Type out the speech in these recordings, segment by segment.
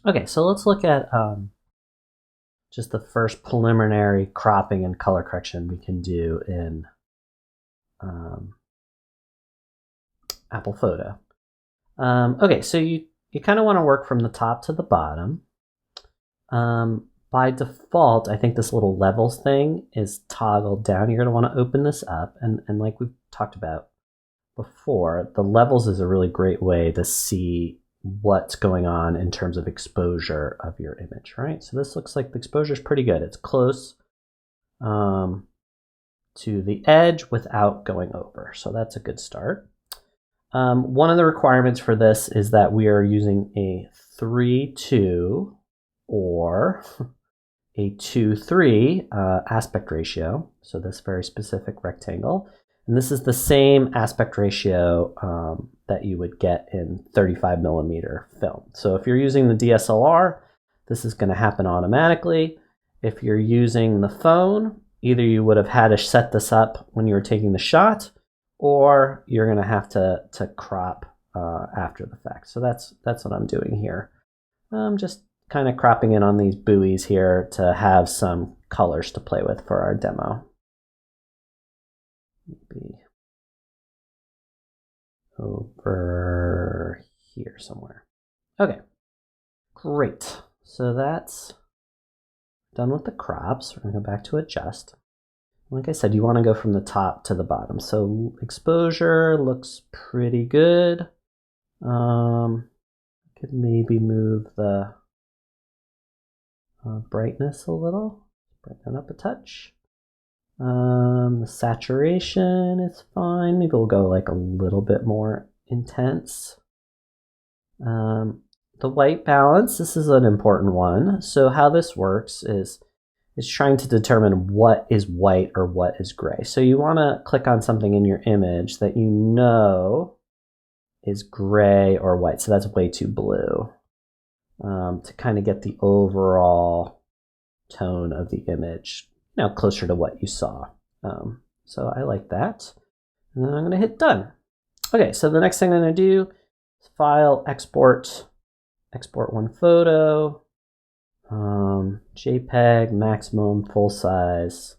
Okay, so let's look at just the first preliminary cropping and color correction we can do in Apple Photo. Okay, so you kind of want to work from the top to the bottom. By default, I think this little levels thing is toggled down. You're going to want to open this up, and like we've talked about before, the levels is a really great way to see what's going on in terms of exposure of your image, right? So this looks like the exposure is pretty good. It's close to the edge without going over, so that's a good start. One of the requirements for this is that we are using a 3:2 or a 2:3 aspect ratio, so this very specific rectangle. And this is the same aspect ratio that you would get in 35 millimeter film. So if you're using the DSLR, this is going to happen automatically. If you're using the phone, either you would have had to set this up when you were taking the shot, or you're going to have to crop after the fact. So that's what I'm doing here. I'm just kind of cropping in on these buoys here to have some colors to play with for our demo. Maybe over here somewhere. Okay, great. So that's done with the crops. We're going to go back to adjust. Like I said, you want to go from the top to the bottom. So exposure looks pretty good. Could maybe move the brightness a little, brighten up a touch. The saturation is fine. Maybe we'll go like a little bit more intense. The white balance, this is an important one. So how this works is trying to determine what is white or what is gray. So you want to click on something in your image that you know is gray or white. So that's way too blue to kind of get the overall tone of the image, closer to what you saw. So I like that. And then I'm going to hit done. Okay, so the next thing I'm going to do is file, export one photo, JPEG, maximum, full size,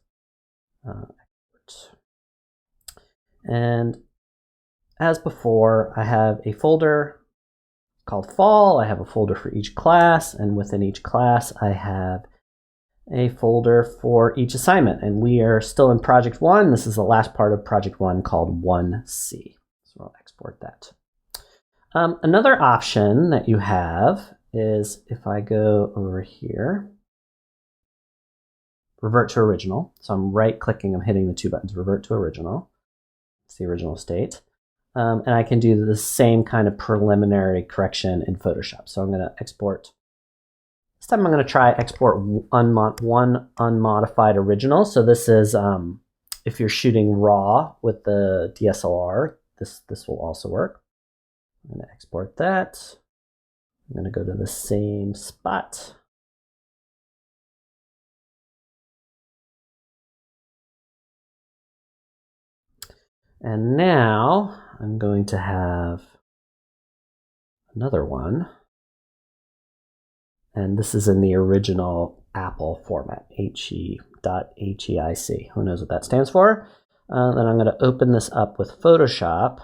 and as before, I have a folder called fall. I have a folder for each class, and within each class, I have a folder for each assignment. And we are still in project 1. This is the last part of project 1 called 1C. So I'll export that. Another option that you have is if I go over here, revert to original. So I'm right clicking, I'm hitting the 2 buttons, revert to original. It's the original state. And I can do the same kind of preliminary correction in Photoshop. So I'm going to export. This time I'm going to try export one unmodified original. So this is if you're shooting RAW with the DSLR, this will also work. I'm going to export that. I'm going to go to the same spot. And now I'm going to have another one. And this is in the original Apple format, he.heic. Who knows what that stands for? Then I'm going to open this up with Photoshop.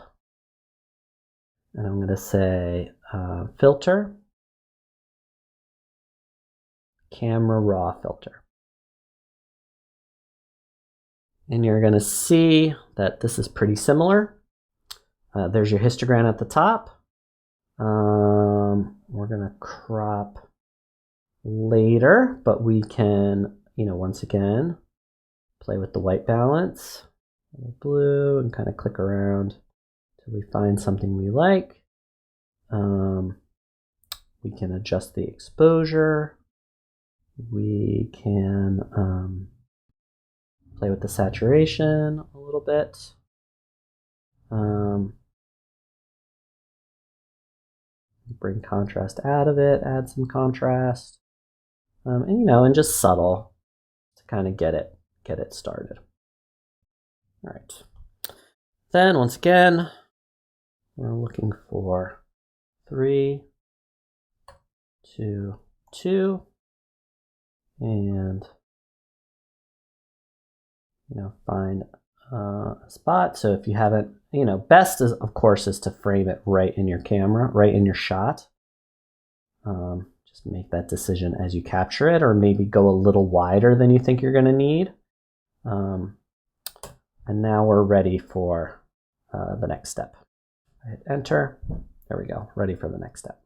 And I'm going to say filter, camera raw filter. And you're going to see that this is pretty similar. There's your histogram at the top. We're going to crop later, but we can, once again, play with the white balance, blue, and kind of click around till we find something we like. We can adjust the exposure. We can play with the saturation a little bit. Bring contrast out of it, add some contrast, and just subtle to kind of get it started. All right. Then once again, we're looking for 3, 2, 2, and find a spot. So if you haven't, best is of course is to frame it right in your camera, right in your shot. Just make that decision as you capture it, or maybe go a little wider than you think you're going to need. And now we're ready for the next step. Hit enter. There we go, ready for the next step.